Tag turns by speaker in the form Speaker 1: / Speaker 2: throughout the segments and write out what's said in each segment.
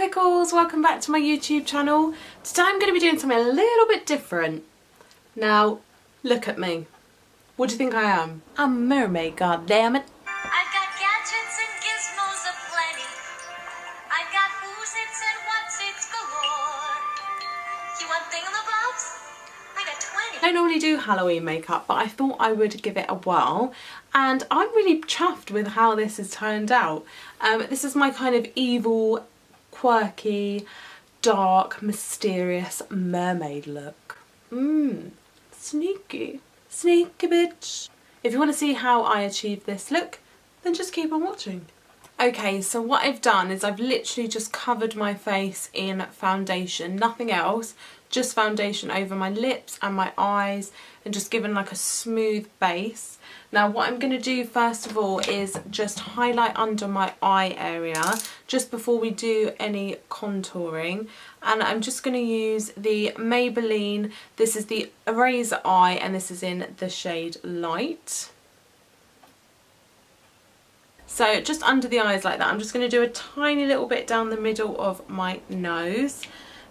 Speaker 1: Pickles, welcome back to my YouTube channel. Today I'm going to be doing something a little bit different. Now, look at me. What do you think I am? I'm a mermaid, goddammit.
Speaker 2: I've got gadgets and gizmos aplenty. I've got who's its and what's its galore. You want thingamabobs? I got 20.
Speaker 1: I don't normally do Halloween makeup, but I thought I would give it a whirl, and I'm really chuffed with how this has turned out. This is my kind of evil, quirky, dark, mysterious mermaid look. Sneaky. Sneaky bitch. If you want to see how I achieve this look, then just keep on watching. Okay, so what I've done is I've literally just covered my face in foundation, nothing else, just foundation over my lips and my eyes, and just given like a smooth base. Now what I'm going to do first of all is just highlight under my eye area just before we do any contouring, and I'm just going to use the Maybelline. This is the Eraser Eye and this is in the shade Light. So just under the eyes like that. I'm just going to do a tiny little bit down the middle of my nose.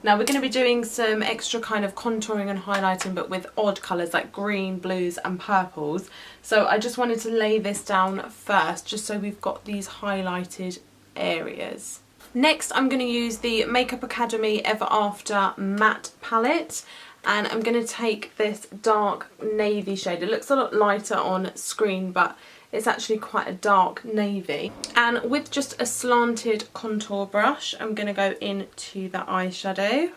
Speaker 1: Now we're going to be doing some extra kind of contouring and highlighting, but with odd colours like green, blues and purples. So I just wanted to lay this down first just so we've got these highlighted areas. Next I'm going to use the Makeup Academy Ever After matte palette, and I'm going to take this dark navy shade. It looks a lot lighter on screen, but it's actually quite a dark navy. And with just a slanted contour brush, I'm going to go into the eyeshadow.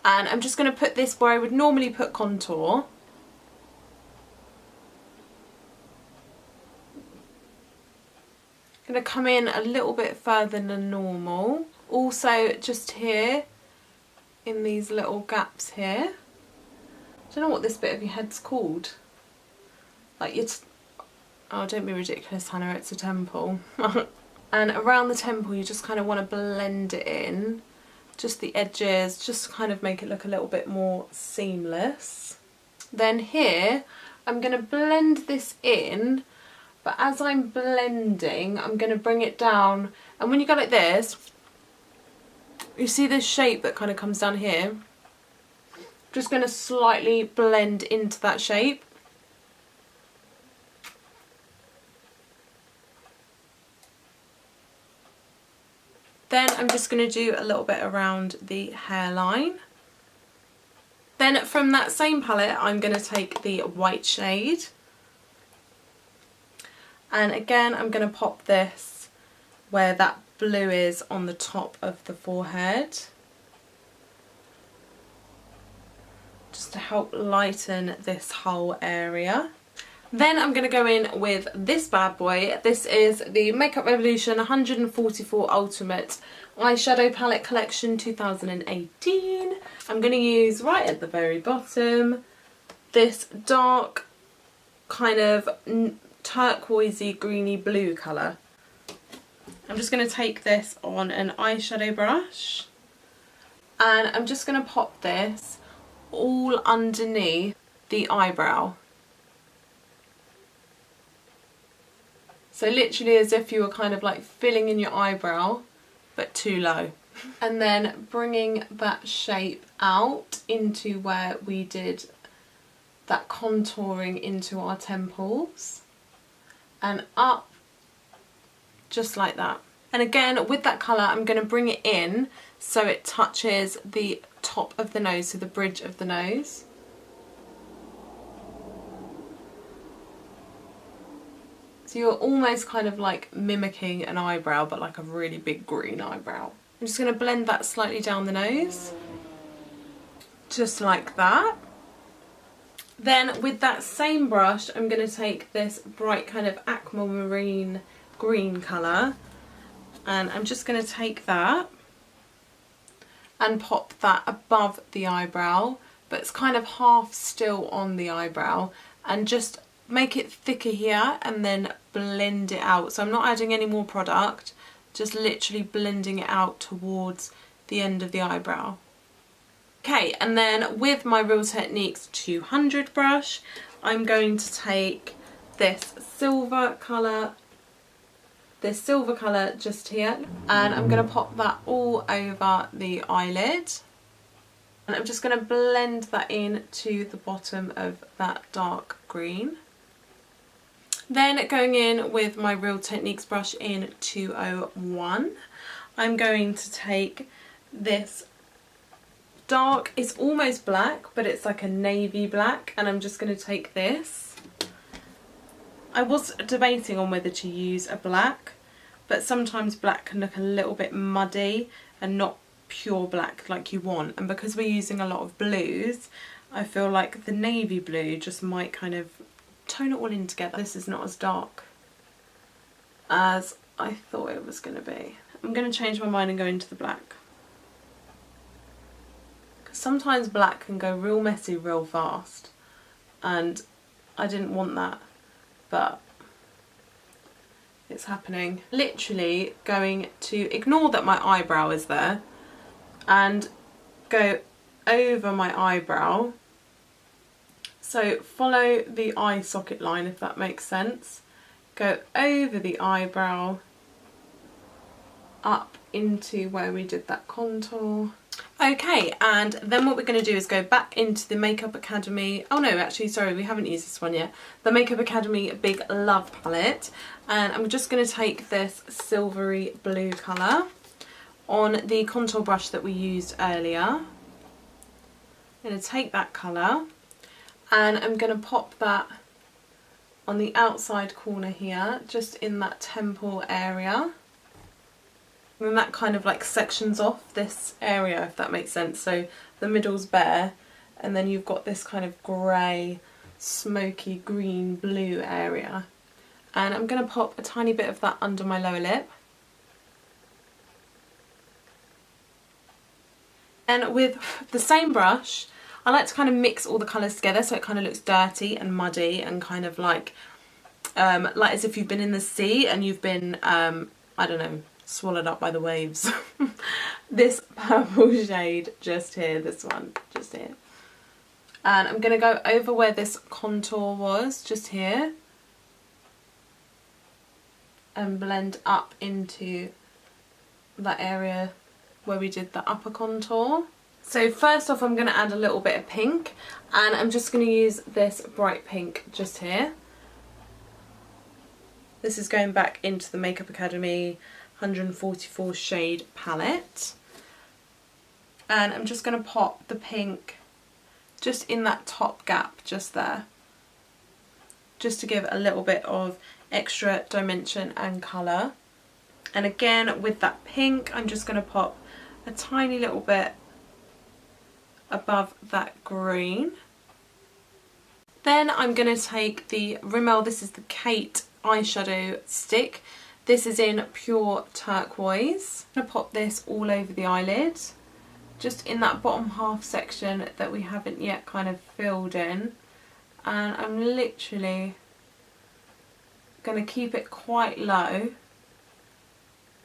Speaker 1: And I'm just going to put this where I would normally put contour. Going to come in a little bit further than normal. Also just here, in these little gaps here. I don't know what this bit of your head's called. Like it's, oh don't be ridiculous Hannah, it's a temple. And around the temple you just kind of want to blend it in, just the edges, just to kind of make it look a little bit more seamless. Then here I'm going to blend this in, but as I'm blending I'm going to bring it down, and when you go like this, you see this shape that kind of comes down here. Just going to slightly blend into that shape. Then I'm just going to do a little bit around the hairline. Then from that same palette I'm going to take the white shade. And again I'm going to pop this where that blue is on the top of the forehead. Just to help lighten this whole area. Then I'm going to go in with this bad boy. This is the Makeup Revolution 144 Ultimate Eyeshadow Palette Collection 2018. I'm going to use right at the very bottom this dark kind of turquoisey greeny blue colour. I'm just going to take this on an eyeshadow brush and I'm just going to pop this all underneath the eyebrow. So literally as if you were kind of like filling in your eyebrow, but too low. And then bringing that shape out into where we did that contouring into our temples. And up, just like that. And again, with that colour, I'm going to bring it in so it touches the top of the nose, so the bridge of the nose. So you're almost kind of like mimicking an eyebrow, but like a really big green eyebrow. I'm just going to blend that slightly down the nose. Just like that. Then with that same brush, I'm going to take this bright kind of aquamarine green colour. And I'm just going to take that and pop that above the eyebrow. But it's kind of half still on the eyebrow. And just make it thicker here and then blend it out. So I'm not adding any more product, just literally blending it out towards the end of the eyebrow. Okay, and then with my Real Techniques 200 brush, I'm going to take this silver colour this silver colour just here, and I'm going to pop that all over the eyelid. And I'm just going to blend that in to the bottom of that dark green. Then going in with my Real Techniques brush in 201, I'm going to take this dark, it's almost black, but it's like a navy black, and I'm just going to take this. I was debating on whether to use a black, but sometimes black can look a little bit muddy and not pure black like you want, and because we're using a lot of blues, I feel like the navy blue just might kind of tone it all in together. This is not as dark as I thought it was going to be. I'm going to change my mind and go into the black. Because sometimes black can go real messy real fast, and I didn't want that, but it's happening. Literally going to ignore that my eyebrow is there and go over my eyebrow. So follow the eye socket line, if that makes sense. Go over the eyebrow, up into where we did that contour. Okay, and then what we're going to do is go back into the Makeup Academy, oh no, actually, sorry, we haven't used this one yet, the Makeup Academy Big Love palette, and I'm just going to take this silvery blue colour on the contour brush that we used earlier. I'm going to take that colour and I'm going to pop that on the outside corner here, just in that temple area. And then that kind of like sections off this area, if that makes sense. So the middle's bare, and then you've got this kind of grey, smoky, green, blue area. And I'm going to pop a tiny bit of that under my lower lip. And with the same brush, I like to kind of mix all the colours together so it kind of looks dirty and muddy and kind of like as if you've been in the sea and you've been, I don't know, swallowed up by the waves. This purple shade just here, this one, just here. And I'm going to go over where this contour was, just here, and blend up into that area where we did the upper contour. So first off, I'm going to add a little bit of pink, and I'm just going to use this bright pink just here. This is going back into the Makeup Academy 144 shade palette, and I'm just going to pop the pink just in that top gap just there, just to give a little bit of extra dimension and colour. And again with that pink, I'm just going to pop a tiny little bit above that green. Then I'm going to take the Rimmel, this is the Kate eyeshadow stick. This is in pure turquoise. I'm going to pop this all over the eyelid, just in that bottom half section that we haven't yet kind of filled in. And I'm literally going to keep it quite low,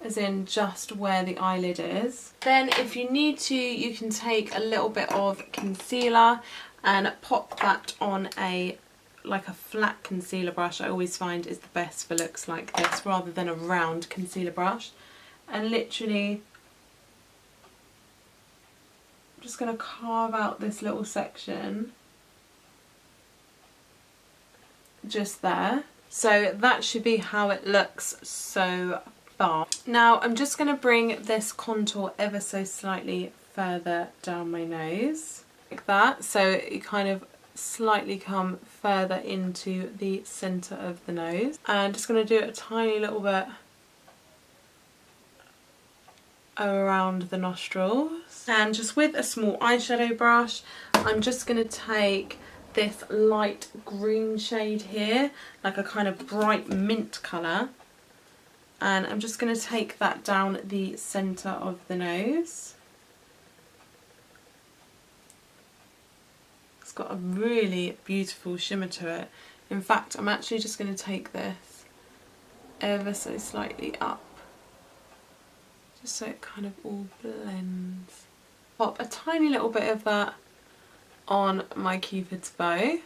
Speaker 1: as in just where the eyelid is. Then if you need to, you can take a little bit of concealer and pop that on like a flat concealer brush. I always find is the best for looks like this, rather than a round concealer brush. And literally I'm just going to carve out this little section just there. So that should be how it looks so far. Now I'm just going to bring this contour ever so slightly further down my nose, like that, so you kind of slightly come further into the centre of the nose. And just going to do a tiny little bit around the nostrils. And just with a small eyeshadow brush, I'm just going to take this light green shade here, like a kind of bright mint colour, and I'm just going to take that down the centre of the nose. It's got a really beautiful shimmer to it. In fact, I'm actually just going to take this ever so slightly up, just so it kind of all blends. Pop a tiny little bit of that on my Cupid's bow.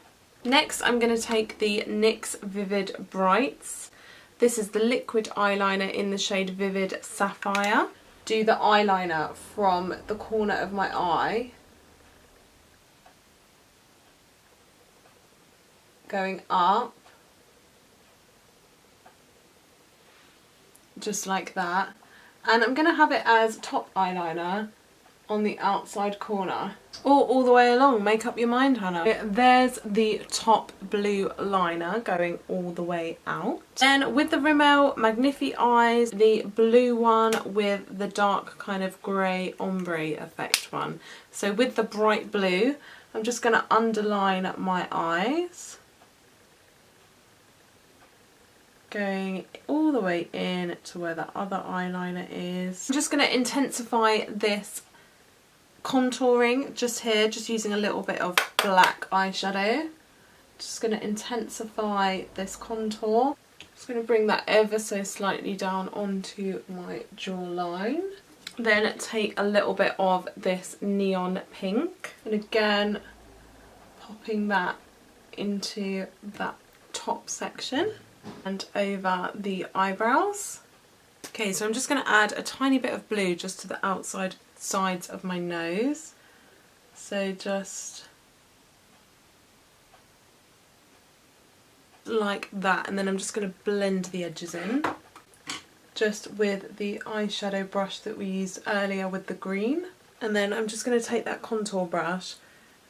Speaker 1: Next I'm going to take the NYX Vivid Brights. This is the liquid eyeliner in the shade Vivid Sapphire. Do the eyeliner from the corner of my eye, going up, just like that. And I'm going to have it as top eyeliner on the outside corner. Or all the way along, make up your mind, Hannah. There's the top blue liner going all the way out. Then with the Rimmel Magnifi Eyes, the blue one with the dark kind of grey ombre effect one. So with the bright blue, I'm just going to underline my eyes, going all the way in to where the other eyeliner is. I'm just going to intensify this contouring just here, just using a little bit of black eyeshadow. Just going to intensify this contour. Just going to bring that ever so slightly down onto my jawline. Then take a little bit of this neon pink, and again popping that into that top section and over the eyebrows. Okay, so I'm just going to add a tiny bit of blue just to the outside sides of my nose. So just like that, and then I'm just going to blend the edges in just with the eyeshadow brush that we used earlier with the green. And then I'm just going to take that contour brush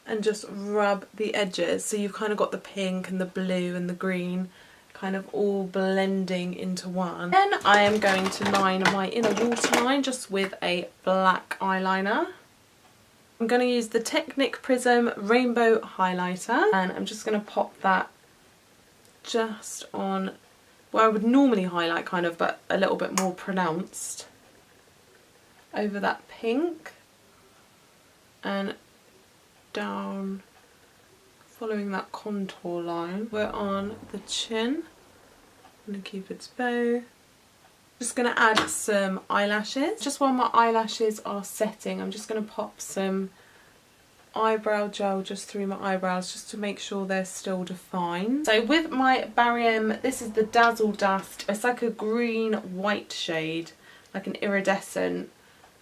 Speaker 1: and just rub the edges, so you've kind of got the pink and the blue and the green kind of all blending into one. Then I am going to line my inner waterline just with a black eyeliner. I'm going to use the Technic Prism Rainbow Highlighter, and I'm just going to pop that just on where I would normally highlight, kind of, but a little bit more pronounced over that pink and down, following that contour line. We're on the chin and the Cupid's bow. Just going to add some eyelashes. Just while my eyelashes are setting, I'm just going to pop some eyebrow gel just through my eyebrows just to make sure they're still defined. So with my Barry M, this is the Dazzle Dust. It's like a green white shade, like an iridescent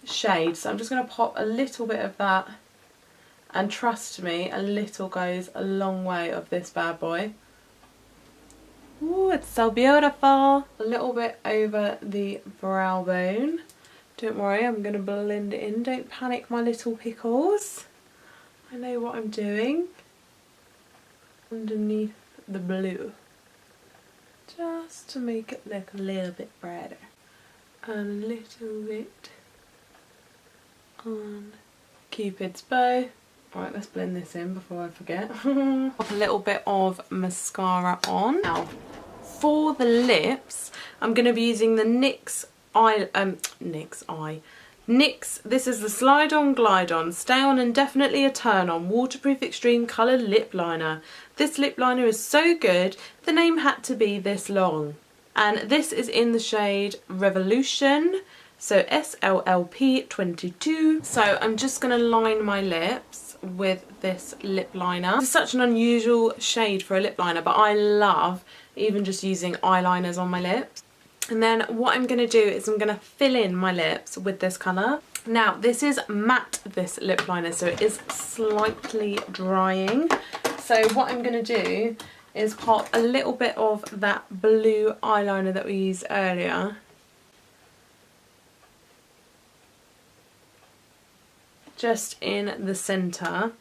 Speaker 1: shade. So I'm just going to pop a little bit of that, and trust me, a little goes a long way of this bad boy. Ooh, it's so beautiful. A little bit over the brow bone. Don't worry, I'm going to blend it in. Don't panic, my little pickles. I know what I'm doing. Underneath the blue. Just to make it look a little bit brighter. And a little bit on Cupid's bow. Alright, let's blend this in before I forget. Pop a little bit of mascara on. Now, for the lips, I'm going to be using the NYX, this is the Slide On Glide On, Stay On and Definitely a Turn On Waterproof Extreme Coloured Lip Liner. This lip liner is so good, the name had to be this long. And this is in the shade Revolution, so SLLP 22. So I'm just going to line my lips with this lip liner. This is such an unusual shade for a lip liner, but I love even just using eyeliners on my lips. And then what I'm going to do is I'm going to fill in my lips with this colour. Now this is matte, this lip liner, so it is slightly drying. So what I'm going to do is pop a little bit of that blue eyeliner that we used earlier just in the centre.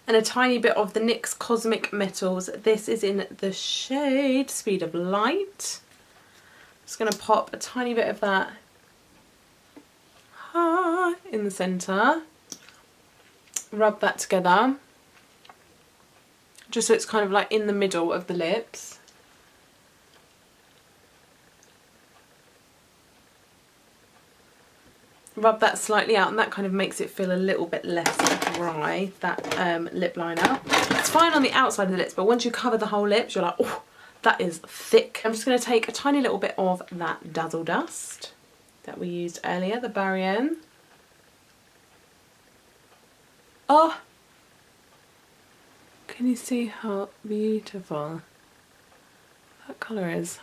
Speaker 1: And a tiny bit of the NYX Cosmic Metals. This is in the shade Speed of Light. Just going to pop a tiny bit of that in the centre. Rub that together. Just so it's kind of like in the middle of the lips. Rub that slightly out, and that kind of makes it feel a little bit less dry, that lip liner. It's fine on the outside of the lips, but once you cover the whole lips, you're like, oh, that is thick. I'm just going to take a tiny little bit of that Dazzle Dust that we used earlier, the Barry M. Oh, can you see how beautiful? that colour is.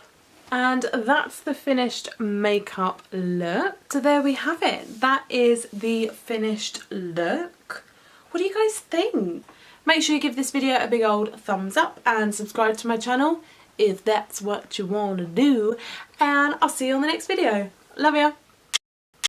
Speaker 1: And that's the finished makeup look. So there we have it. That is the finished look. What do you guys think? Make sure you give this video a big old thumbs up and subscribe to my channel if that's what you want to do. And I'll see you on the next video. Love ya.